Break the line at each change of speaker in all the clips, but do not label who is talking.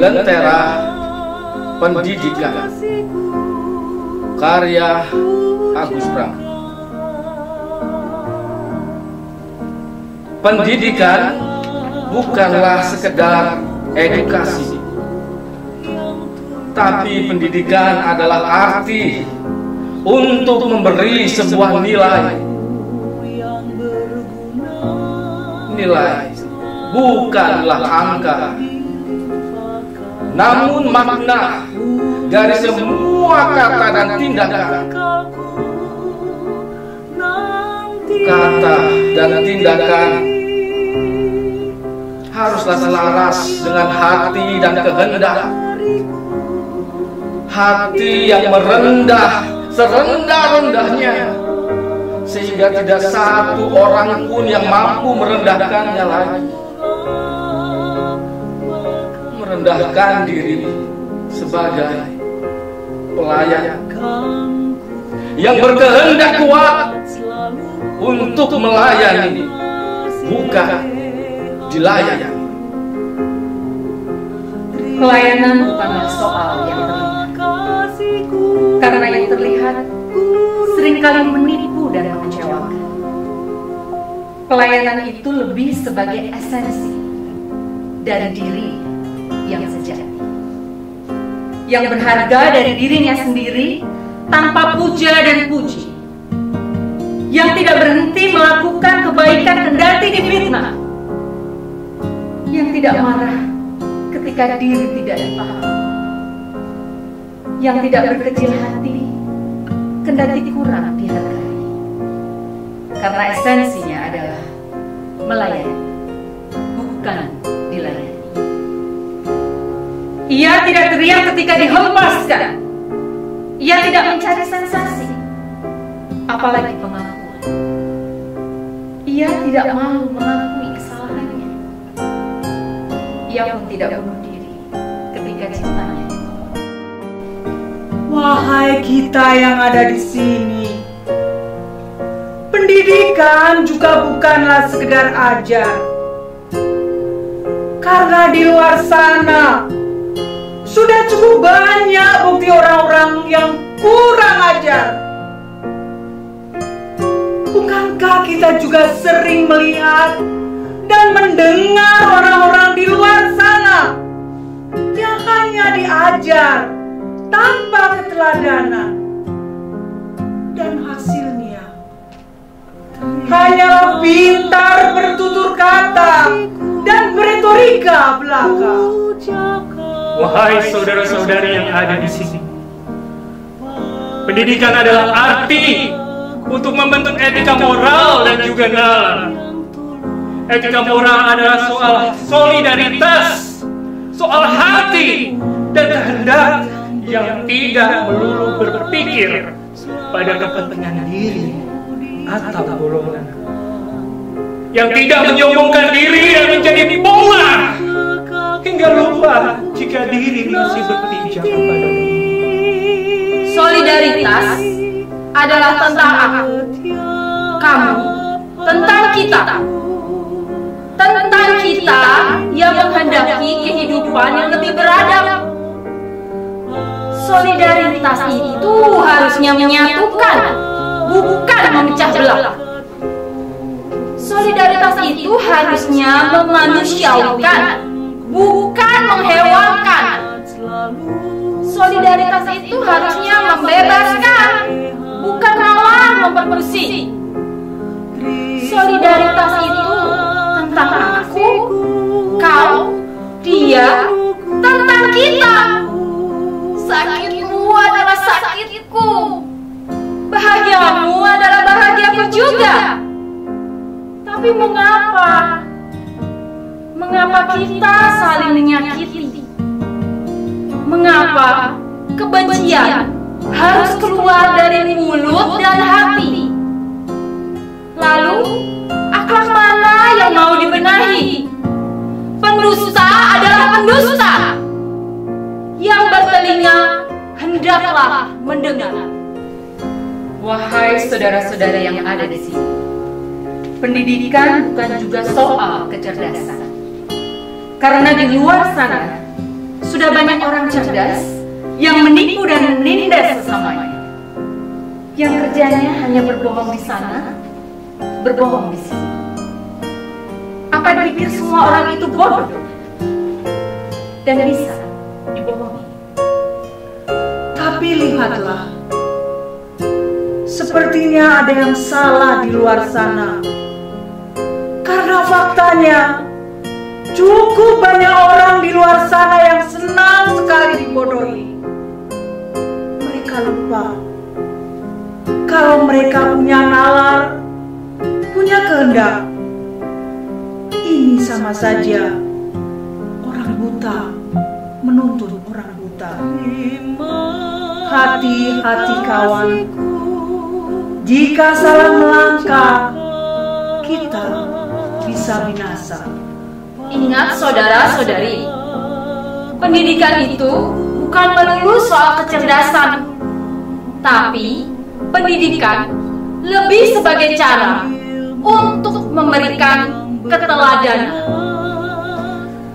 Lentera Pendidikan, karya Agus Pram. Pendidikan bukanlah sekedar edukasi, tapi pendidikan adalah arti untuk memberi sebuah nilai. Nilai bukanlah angka, namun makna dari semua kata dan tindakan. Kata dan tindakan haruslah selaras dengan hati dan kehendak. Hati yang merendah serendah-rendahnya, sehingga tidak satu orang pun yang mampu merendahkannya lagi. Merendahkan diri sebagai pelayan yang berkehendak kuat untuk melayani, bukan dilayani.
Pelayanan bukanlah soal yang terlihat, karena yang terlihat seringkali menipu dan mengecewakan. Pelayanan itu lebih sebagai esensi dari diri yang sejati, yang berharga dari dirinya sendiri tanpa puja dan puji, yang tidak berhenti melakukan kebaikan kendati difitnah, yang tidak marah ketika diri tidak dipahami, yang tidak berkecil hati kendati kurang dihargai, karena esensinya adalah melayani, bukan dilayani. Ia tidak teriak ketika dihempaskan, ia tidak mencari sensasi, apalagi pengakuan. Ia tidak malu mengakui kesalahannya. Ia pun tidak bunuh diri ketika cintanya ditolak.
Wahai kita yang ada di sini, pendidikan juga bukanlah sekedar ajar. Karena di luar sana sudah cukup banyak bukti orang-orang yang kurang ajar. Bukankah kita juga sering melihat dan mendengar orang-orang di luar sana yang hanya diajar tanpa keteladanan, dan hasilnya hanyalah pintar bertutur kata dan beretorika belaka.
Wahai saudara-saudari yang ada di sini, pendidikan adalah arti untuk membentuk etika moral dan juga nalar. Etika moral adalah soal solidaritas, soal hati dan kehendak yang tidak melulu berpikir pada kepentingan diri atau golongan, yang tidak menyombongkan diri dan menjadi pemula hingga lupa jika diri masih berpijak kepada diri.
Solidaritas adalah tentang aku, kamu, tentang kita yang menghendaki kehidupan yang lebih beradab. Solidaritas itu harusnya menyatukan, bukan memecah belah. Solidaritas itu harusnya memanusiakan, bukan menghewankan. Solidaritas itu harusnya membebaskan, bukan malah memperbersih. Solidaritas itu tentang aku, kau, dia, tentang kita. Sakitmu adalah sakitku, bahagiamu adalah bahagiaku juga. Tapi mengapa kita saling menyakiti? Mengapa kebencian harus keluar dari mulut dan hati? Lalu akhlak mana yang mau dibenahi? Pendusta adalah pendusta. Yang bertelinga hendaklah mendengar. Wahai saudara-saudara yang ada di sini, pendidikan bukan juga soal kecerdasan. Karena di luar sana sudah sudah banyak orang cerdas yang menipu dan menindas sesamanya, yang kerjanya hanya berbohong di sana, berbohong di sini. Apa dipikir semua orang itu bodoh dan bisa dibohongi?
Tapi lihatlah, sepertinya ada yang salah di luar sana. Karena faktanya, cukup banyak orang di luar sana yang senang sekali dibodohi. Mereka lupa kalau mereka punya nalar, punya kehendak. Ini sama saja orang buta menuntun orang buta. Hati-hati kawan, jika salah melangkah, kita bisa binasa.
Ingat saudara-saudari, pendidikan itu bukan melulu soal kecerdasan, tapi pendidikan lebih sebagai cara untuk memberikan keteladanan.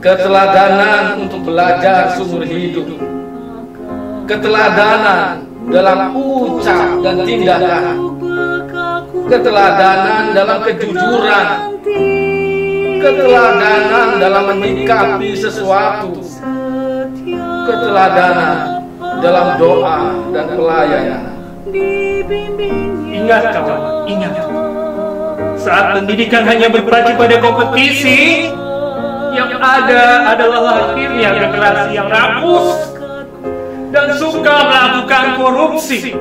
Keteladanan untuk belajar seumur hidup. Keteladanan dalam ucap dan tindakan. Keteladanan dalam kejujuran. Keteladanan dalam menyikapi sesuatu. Keteladanan dalam doa dan pelayanan.
Ingat kawan, ingat. Saat pendidikan hanya berpacu pada kompetisi, yang ada adalah lahirnya generasi yang rakus dan suka melakukan korupsi.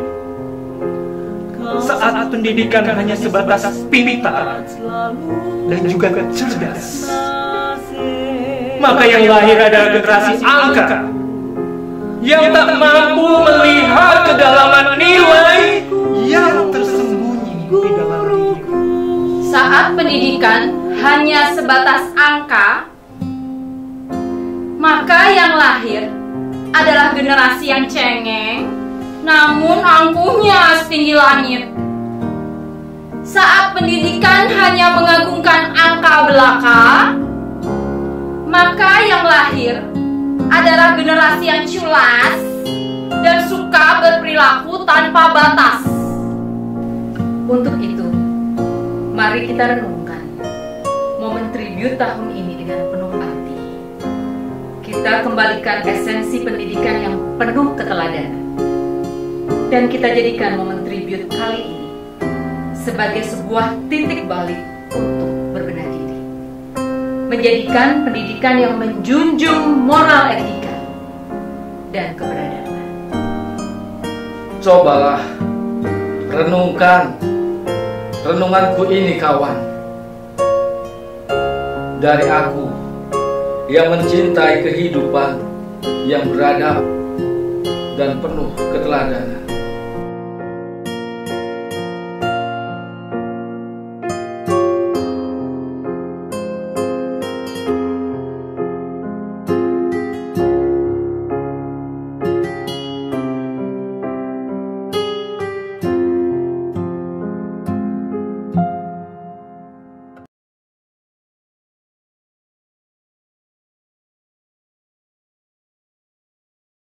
Saat pendidikan hanya sebatas pintar dan juga cerdas, maka yang lahir adalah generasi angka yang tak mampu melihat kedalaman nilai yang tersembunyi di dalam diri.
Saat pendidikan hanya sebatas angka, maka yang lahir adalah generasi yang cengeng, namun angkuhnya setinggi langit. Saat pendidikan hanya mengagungkan angka belaka, maka yang lahir adalah generasi yang culas dan suka berperilaku tanpa batas. Untuk itu, mari kita renungkan momen tribut tahun ini dengan penuh arti. Kita kembalikan esensi pendidikan yang penuh keteladanan. Dan kita jadikan momen tribut kali ini sebagai sebuah titik balik untuk berbenah diri. Menjadikan pendidikan yang menjunjung moral etika dan keberadaban.
Cobalah renungkan renunganku ini kawan. Dari aku yang mencintai kehidupan yang beradab dan penuh keteladanan.